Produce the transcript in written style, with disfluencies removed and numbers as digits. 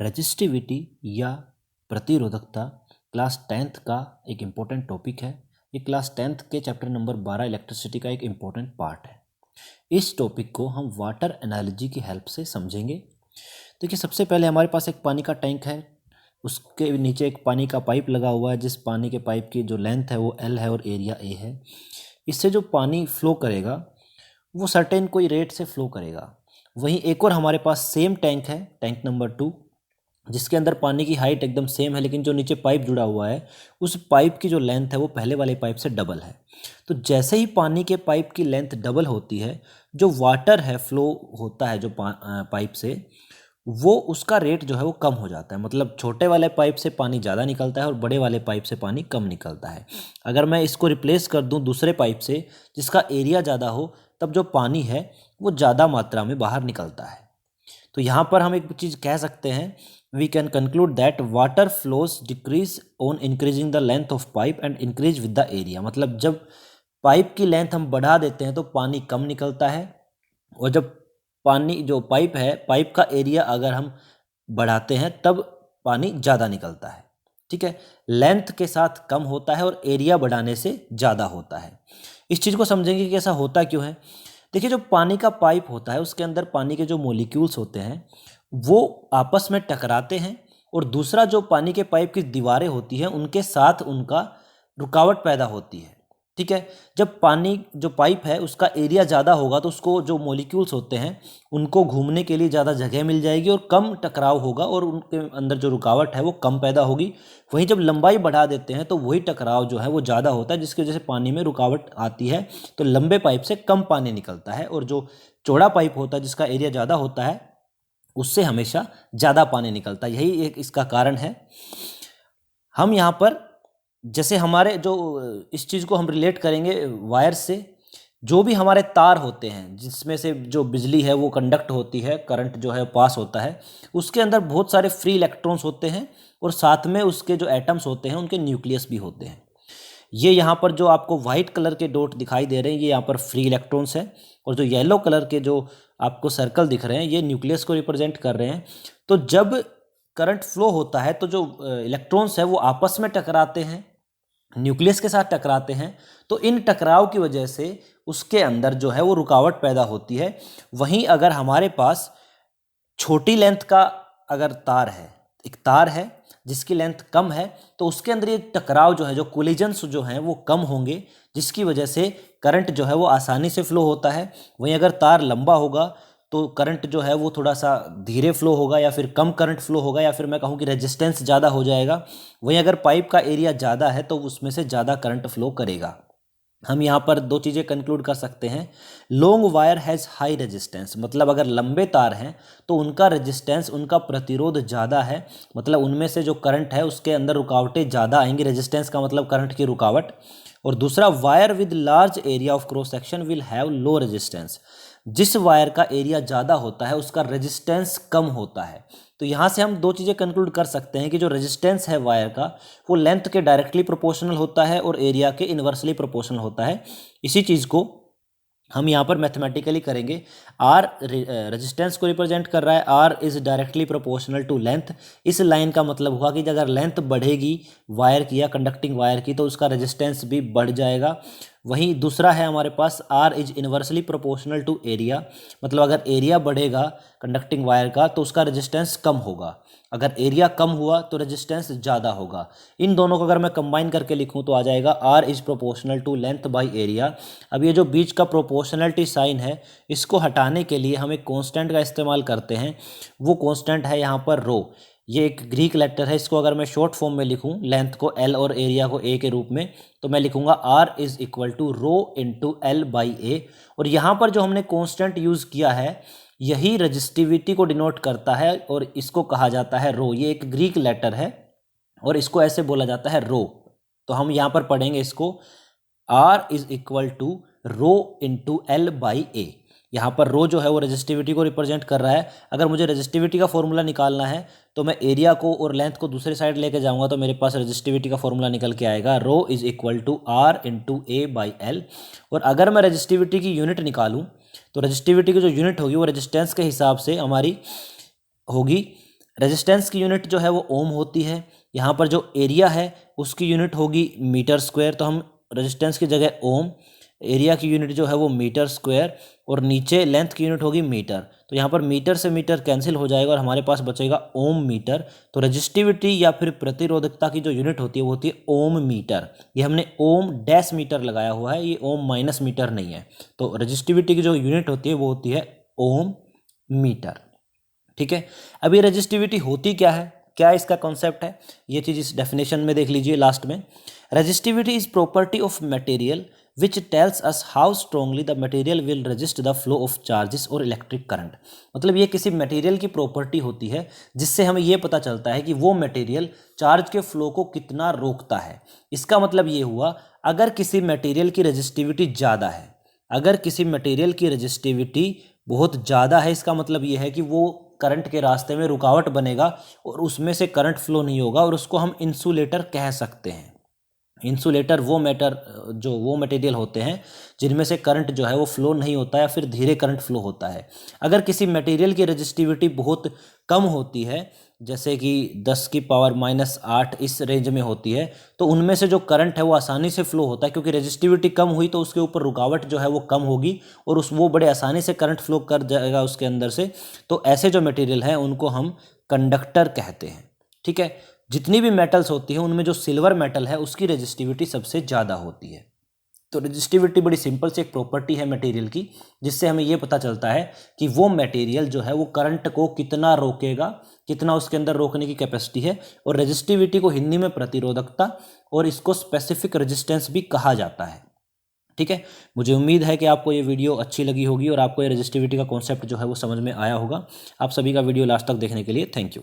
Resistivity या प्रतिरोधकता class 10th का एक इम्पोर्टेंट टॉपिक है। ये क्लास 10th के चैप्टर नंबर 12 इलेक्ट्रिसिटी का एक इम्पोर्टेंट पार्ट है। इस टॉपिक को हम वाटर एनालॉजी की हेल्प से समझेंगे। देखिए, सबसे पहले हमारे पास एक पानी का टैंक है, उसके नीचे एक पानी का पाइप लगा हुआ है, जिस पानी के पाइप की जो लेंथ है वो L है और एरिया A है। इससे जो पानी फ्लो करेगा वो सर्टेन कोई रेट से फ्लो करेगा। वहीं एक और हमारे पास सेम टैंक है, टैंक नंबर 2, जिसके अंदर पानी की हाइट एकदम सेम है, लेकिन जो नीचे पाइप जुड़ा हुआ है उस पाइप की जो लेंथ है वो पहले वाले पाइप से डबल है। तो जैसे ही पानी के पाइप की लेंथ डबल होती है, जो वाटर है फ्लो होता है जो पाइप से, वो उसका रेट जो है वो कम हो जाता है। मतलब छोटे वाले पाइप से पानी ज़्यादा निकलता है और बड़े वाले पाइप से पानी कम निकलता है। अगर मैं इसको रिप्लेस कर दूं दूसरे पाइप से जिसका एरिया ज़्यादा हो, तब जो पानी है वो ज़्यादा मात्रा में बाहर निकलता है। तो यहाँ पर हम एक चीज़ कह सकते हैं, we can conclude that water flows decrease on increasing the length of pipe and increase with the area. मतलब जब पाइप की लेंथ हम बढ़ा देते हैं तो पानी कम निकलता है, और जब पानी जो पाइप है, पाइप का एरिया अगर हम बढ़ाते हैं तब पानी ज़्यादा निकलता है। ठीक है, लेंथ के साथ कम होता है और एरिया बढ़ाने से ज़्यादा होता है। इस चीज़ को समझेंगे कि ऐसा होता क्यों है। देखिए, जो पानी का पाइप होता है उसके अंदर पानी के जो मॉलिक्यूल्स होते हैं वो आपस में टकराते हैं, और दूसरा जो पानी के पाइप की दीवारें होती हैं उनके साथ उनका रुकावट पैदा होती है। ठीक है, जब पानी जो पाइप है उसका एरिया ज़्यादा होगा तो उसको जो मॉलिक्यूल्स होते हैं उनको घूमने के लिए ज़्यादा जगह मिल जाएगी और कम टकराव होगा, और उनके अंदर जो रुकावट है वो कम पैदा होगी। वहीं जब लंबाई बढ़ा देते हैं तो वही टकराव जो है वो ज़्यादा होता है, जिसकी वजह से पानी में रुकावट आती है। तो लंबे पाइप से कम पानी निकलता है, और जो चौड़ा पाइप होता है जिसका एरिया ज़्यादा होता है उससे हमेशा ज़्यादा पानी निकलता है। यही एक इसका कारण है। हम यहाँ पर जैसे हमारे जो इस चीज़ को हम रिलेट करेंगे वायर से, जो भी हमारे तार होते हैं जिसमें से जो बिजली है वो कंडक्ट होती है, करंट जो है पास होता है, उसके अंदर बहुत सारे फ्री इलेक्ट्रॉन्स होते हैं, और साथ में उसके जो एटम्स होते हैं उनके न्यूक्लियस भी होते हैं। ये यहाँ पर जो आपको वाइट कलर के डॉट दिखाई दे रहे हैं ये यहाँ पर फ्री इलेक्ट्रॉन्स हैं, और जो येलो कलर के जो आपको सर्कल दिख रहे हैं ये न्यूक्लियस को रिप्रेजेंट कर रहे हैं। तो जब करंट फ्लो होता है तो जो इलेक्ट्रॉन्स है वो आपस में टकराते हैं, न्यूक्लियस के साथ टकराते हैं। तो इन टकराव की वजह से उसके अंदर जो है वो रुकावट पैदा होती है। वहीं अगर हमारे पास छोटी लेंथ का अगर तार है, एक तार है जिसकी लेंथ कम है, तो उसके अंदर ये टकराव जो है, जो कोलिजन्स जो हैं वो कम होंगे, जिसकी वजह से करंट जो है वो आसानी से फ्लो होता है। वहीं अगर तार लंबा होगा तो करंट जो है वो थोड़ा सा धीरे फ्लो होगा, या फिर कम करंट फ्लो होगा, या फिर मैं कहूँ कि रेजिस्टेंस ज़्यादा हो जाएगा। वहीं अगर पाइप का एरिया ज़्यादा है तो उसमें से ज़्यादा करंट फ्लो करेगा। हम यहाँ पर दो चीज़ें कंक्लूड कर सकते हैं। Long wire has high resistance, मतलब अगर लंबे तार हैं तो उनका रेजिस्टेंस, उनका प्रतिरोध ज़्यादा है, मतलब उनमें से जो करंट है उसके अंदर रुकावटें ज़्यादा आएंगी। रेजिस्टेंस का मतलब करंट की रुकावट। और दूसरा, wire with large area of cross section will have low resistance. जिस वायर का एरिया ज़्यादा होता है उसका रेजिस्टेंस कम होता है। तो यहाँ से हम दो चीज़ें कंक्लूड कर सकते हैं कि जो रेजिस्टेंस है वायर का वो लेंथ के डायरेक्टली प्रोपोर्शनल होता है और एरिया के इन्वर्सली प्रोपोर्शनल होता है। इसी चीज़ को हम यहाँ पर मैथमेटिकली करेंगे। आर रेजिस्टेंस को रिप्रेजेंट कर रहा है, R is directly proportional to length. इस लाइन का मतलब हुआ कि अगर लेंथ बढ़ेगी वायर की या कंडक्टिंग वायर की तो उसका रेजिस्टेंस भी बढ़ जाएगा। वहीं दूसरा है हमारे पास R is inversely proportional to area, मतलब अगर एरिया बढ़ेगा कंडक्टिंग वायर का तो उसका रेजिस्टेंस कम होगा, अगर एरिया कम हुआ तो रेजिस्टेंस ज़्यादा होगा। इन दोनों को अगर मैं कंबाइन करके लिखूं तो आ जाएगा R is proportional to length by area. अब ये जो बीच का प्रोपोर्शनलिटी साइन है इसको हटाने के लिए हम एक कांस्टेंट का इस्तेमाल करते हैं। वो कांस्टेंट है यहाँ पर रो। ये एक ग्रीक लेटर है, इसको अगर मैं शॉर्ट फॉर्म में लिखूं, लेंथ को एल और एरिया को ए के रूप में, तो मैं लिखूंगा R is equal to rho into L by A. और यहाँ पर जो हमने कांस्टेंट यूज़ किया है यही रजिस्टिविटी को डिनोट करता है, और इसको कहा जाता है रो। ये एक ग्रीक लेटर है और इसको ऐसे बोला जाता है रो। तो हम यहाँ पर पढ़ेंगे इसको, R is equal to rho into L by A. यहाँ पर रो जो है वो रेजिस्टिविटी को रिप्रेजेंट कर रहा है। अगर मुझे रेजिस्टिविटी का फॉर्मूला निकालना है तो मैं एरिया को और लेंथ को दूसरे साइड लेके जाऊंगा, तो मेरे पास रेजिस्टिविटी का फॉर्मूला निकल के आएगा rho is equal to R into A by L. और अगर मैं रेजिस्टिविटी की यूनिट निकालूं तो रेजिस्टिविटी की जो यूनिट होगी वो रेजिस्टेंस के हिसाब से हमारी होगी रेजिस्टेंस की यूनिट जो है वो ओम होती है। यहाँ पर जो एरिया है उसकी यूनिट होगी मीटर स्क्वायर, तो हम रेजिस्टेंस की जगह ओम, एरिया की यूनिट जो है वो मीटर स्क्वायर, और नीचे लेंथ की यूनिट होगी मीटर। तो यहाँ पर मीटर से मीटर कैंसिल हो जाएगा और हमारे पास बचेगा ओम मीटर। तो रेजिस्टिविटी या फिर प्रतिरोधकता की जो यूनिट होती है वो होती है ओम मीटर। ये हमने ओम डैश मीटर लगाया हुआ है, ये ओम माइनस मीटर नहीं है। तो रेजिस्टिविटी की जो यूनिट होती है वो होती है ओम मीटर। ठीक है, अब ये रेजिस्टिविटी होती क्या है, क्या इसका कॉन्सेप्ट है, ये चीज़ इस डेफिनेशन में देख लीजिए लास्ट में। Resistivity is property of material which tells us how strongly the material will resist the flow of charges और इलेक्ट्रिक करंट। मतलब ये किसी मटेरियल की प्रॉपर्टी होती है जिससे हमें ये पता चलता है कि वो मटेरियल चार्ज के फ्लो को कितना रोकता है। इसका मतलब ये हुआ, अगर किसी मटेरियल की रेजिस्टिविटी ज़्यादा है, अगर किसी मटेरियल की रेजिस्टिविटी बहुत ज़्यादा है, इसका मतलब ये है कि वो करंट के रास्ते में रुकावट बनेगा और उसमें से करंट फ्लो नहीं होगा, और उसको हम इंसुलेटर कह सकते हैं। इंसुलेटर वो मटेरियल होते हैं जिनमें से करंट जो है वो फ्लो नहीं होता है या फिर धीरे करंट फ्लो होता है। अगर किसी मटेरियल की रेजिस्टिविटी बहुत कम होती है, जैसे कि 10⁻⁻8 इस रेंज में होती है, तो उनमें से जो करंट है वो आसानी से फ्लो होता है, क्योंकि रेजिस्टिविटी कम हुई तो उसके ऊपर रुकावट जो है वो कम होगी और वो बड़े आसानी से करंट फ्लो कर जाएगा उसके अंदर से। तो ऐसे जो मटेरियल हैं उनको हम कंडक्टर कहते हैं। ठीक है, जितनी भी मेटल्स होती हैं उनमें जो सिल्वर मेटल है उसकी रेजिस्टिविटी सबसे ज़्यादा होती है। तो रेजिस्टिविटी बड़ी सिंपल से एक प्रॉपर्टी है मटेरियल की, जिससे हमें ये पता चलता है कि वो मटेरियल जो है वो करंट को कितना रोकेगा, कितना उसके अंदर रोकने की कैपेसिटी है। और रेजिस्टिविटी को हिंदी में प्रतिरोधकता और इसको स्पेसिफिक रेजिस्टेंस भी कहा जाता है। ठीक है, मुझे उम्मीद है कि आपको ये वीडियो अच्छी लगी होगी और आपको ये रेजिस्टिविटी का कॉन्सेप्ट जो है वो समझ में आया होगा। आप सभी का वीडियो लास्ट तक देखने के लिए थैंक यू।